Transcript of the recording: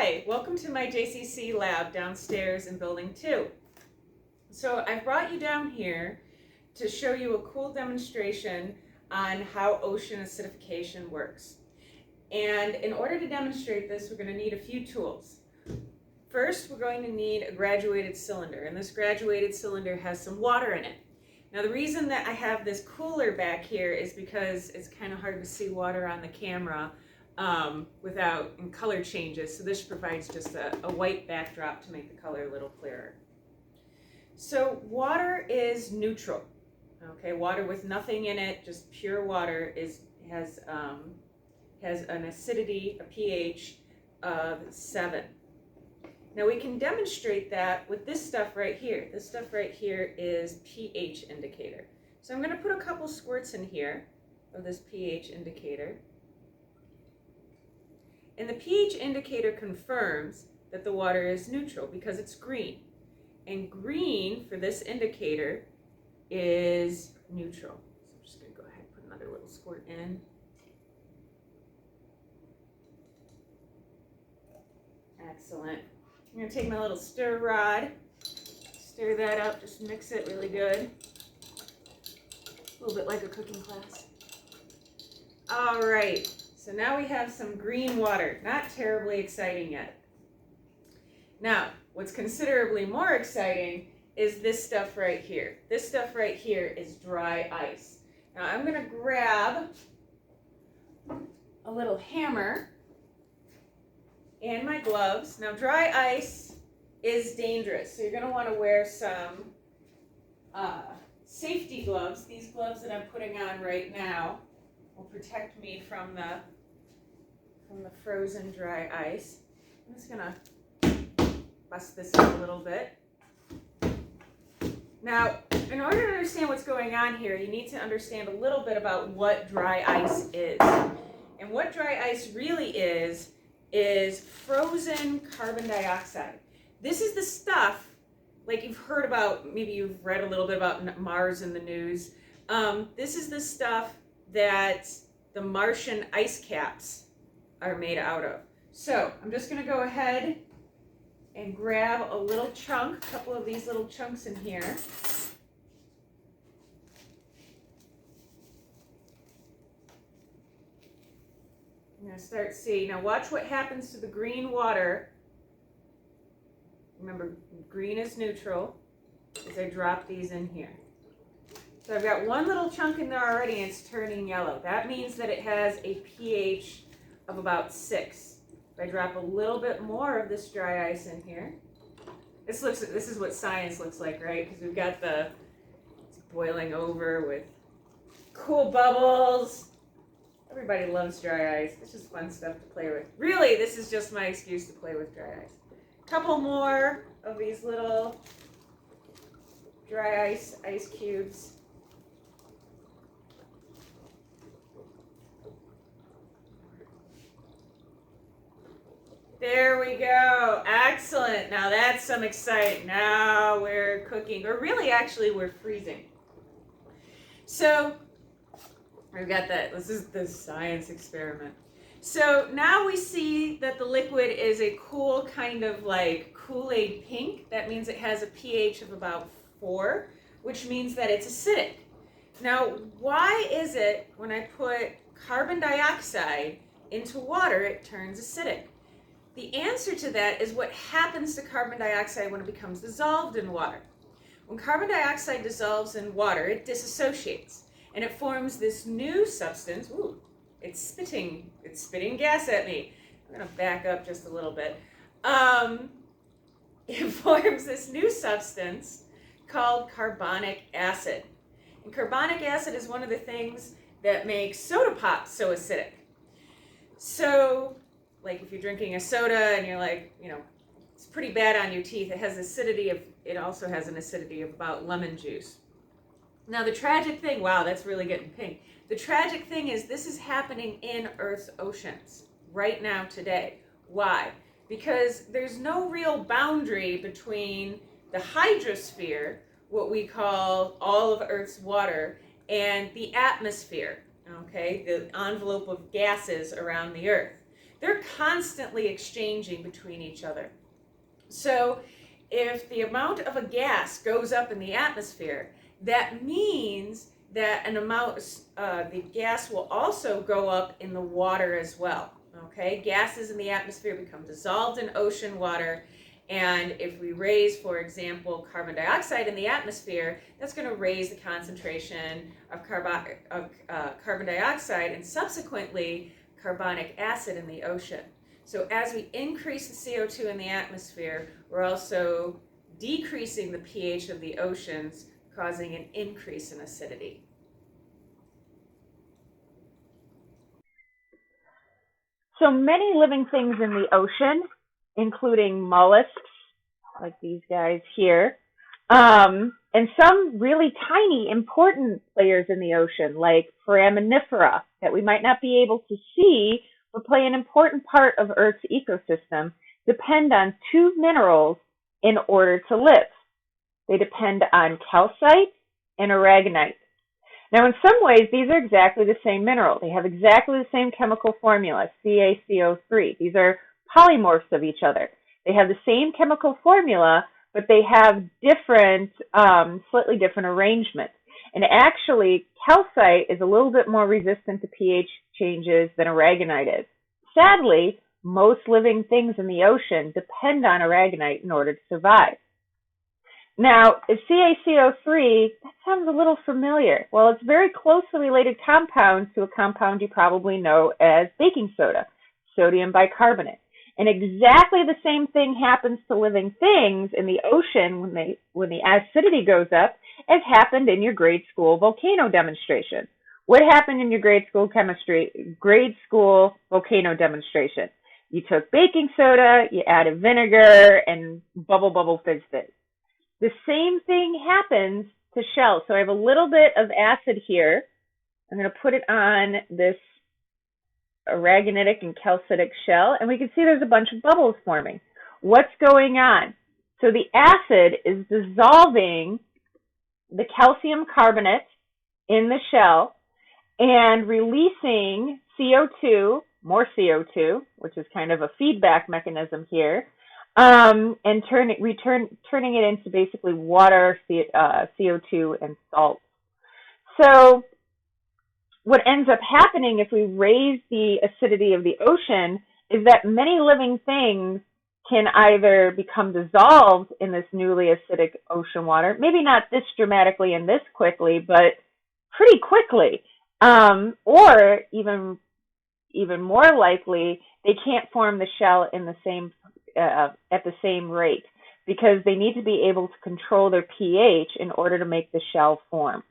Hi, welcome to my JCC lab downstairs in building 2. So I brought you down here to show you a cool demonstration on how ocean acidification works. And in order to demonstrate this, we're going to need a few tools. First, we're going to need a graduated cylinder, and this graduated cylinder has some water in it. Now the reason that I have this cooler back here is because it's kind of hard to see water on the camera without color changes, so this provides just a white backdrop to make the color a little clearer. So water is neutral, okay? Water with nothing in it, just pure water, has an acidity, a pH of 7. Now we can demonstrate that with this stuff right here. This stuff right here is pH indicator. So I'm going to put a couple squirts in here of this pH indicator. And the pH indicator confirms that the water is neutral because it's green. And green for this indicator is neutral. So I'm just going to go ahead and put another little squirt in. Excellent. I'm going to take my little stir rod, stir that up, just mix it really good. A little bit like a cooking class. All right. So now we have some green water. Not terribly exciting yet. Now, what's considerably more exciting is this stuff right here. This stuff right here is dry ice. Now I'm going to grab a little hammer and my gloves. Now dry ice is dangerous, so you're going to want to wear some safety gloves. These gloves that I'm putting on right now will protect me from the frozen dry ice. I'm just gonna bust this up a little bit. Now, in order to understand what's going on here, you need to understand a little bit about what dry ice is. And what dry ice really is frozen carbon dioxide. This is the stuff, like you've heard about, maybe you've read a little bit about Mars in the news. This is the stuff that the Martian ice caps are made out of. So I'm just going to go ahead and grab a little chunk, a couple of these little chunks in here. I'm going to start seeing. Now watch what happens to the green water. Remember, green is neutral as I drop these in here. So I've got one little chunk in there already and it's turning yellow. That means that it has a pH of about 6. If I drop a little bit more of this dry ice in here, this is what science looks like, right? Because we've got it's boiling over with cool bubbles. Everybody loves dry ice. It's just fun stuff to play with. Really, this is just my excuse to play with dry ice. A couple more of these little dry ice cubes. There we go. Excellent. Now that's some exciting. Now we're cooking, or really actually we're freezing. So we've got that. This is the science experiment. So now we see that the liquid is a cool kind of like Kool-Aid pink. That means it has a pH of about 4, which means that it's acidic. Now, why is it when I put carbon dioxide into water, it turns acidic? The answer to that is what happens to carbon dioxide when it becomes dissolved in water. When carbon dioxide dissolves in water, it disassociates and it forms this new substance. Ooh, it's spitting gas at me. I'm going to back up just a little bit. It forms this new substance called carbonic acid. And carbonic acid is one of the things that makes soda pop so acidic. So, like if you're drinking a soda and you're like, it's pretty bad on your teeth, it also has an acidity of about lemon juice. Now the tragic thing, wow, that's really getting pink. The tragic thing is this is happening in Earth's oceans right now today. Why? Because there's no real boundary between the hydrosphere, what we call all of Earth's water, and the atmosphere, okay, the envelope of gases around the Earth. they're constantly exchanging between each other. So if the amount of a gas goes up in the atmosphere, that means that the gas will also go up in the water as well. Okay, gases in the atmosphere become dissolved in ocean water, and if we raise, for example, carbon dioxide in the atmosphere, that's going to raise the concentration of carbon dioxide and subsequently carbonic acid in the ocean. So as we increase the CO2 in the atmosphere, we're also decreasing the pH of the oceans, causing an increase in acidity. So many living things in the ocean, including mollusks, like these guys here, and some really tiny, important players in the ocean, like foraminifera, that we might not be able to see, but play an important part of Earth's ecosystem, depend on two minerals in order to live. They depend on calcite and aragonite. Now, in some ways, these are exactly the same mineral. They have exactly the same chemical formula, CaCO3. These are polymorphs of each other. They have the same chemical formula, but they have different, slightly different arrangements. And actually, calcite is a little bit more resistant to pH changes than aragonite is. Sadly, most living things in the ocean depend on aragonite in order to survive. Now, is CaCO3, that sounds a little familiar. Well, it's very closely related compound to a compound you probably know as baking soda, sodium bicarbonate. And exactly the same thing happens to living things in the ocean when the acidity goes up as happened in your grade school volcano demonstration. What happened in your grade school volcano demonstration? You took baking soda, you added vinegar, and bubble, fizz, fizz. The same thing happens to shells. So I have a little bit of acid here. I'm going to put it on this aragonitic and calcitic shell, and we can see there's a bunch of bubbles forming. What's going on? So the acid is dissolving the calcium carbonate in the shell and releasing CO2, more CO2, which is kind of a feedback mechanism here, and turning it into basically water, CO2, and salt. So what ends up happening if we raise the acidity of the ocean is that many living things can either become dissolved in this newly acidic ocean water, maybe not this dramatically and this quickly, but pretty quickly, or even more likely, they can't form the shell in the same at the same rate because they need to be able to control their pH in order to make the shell form.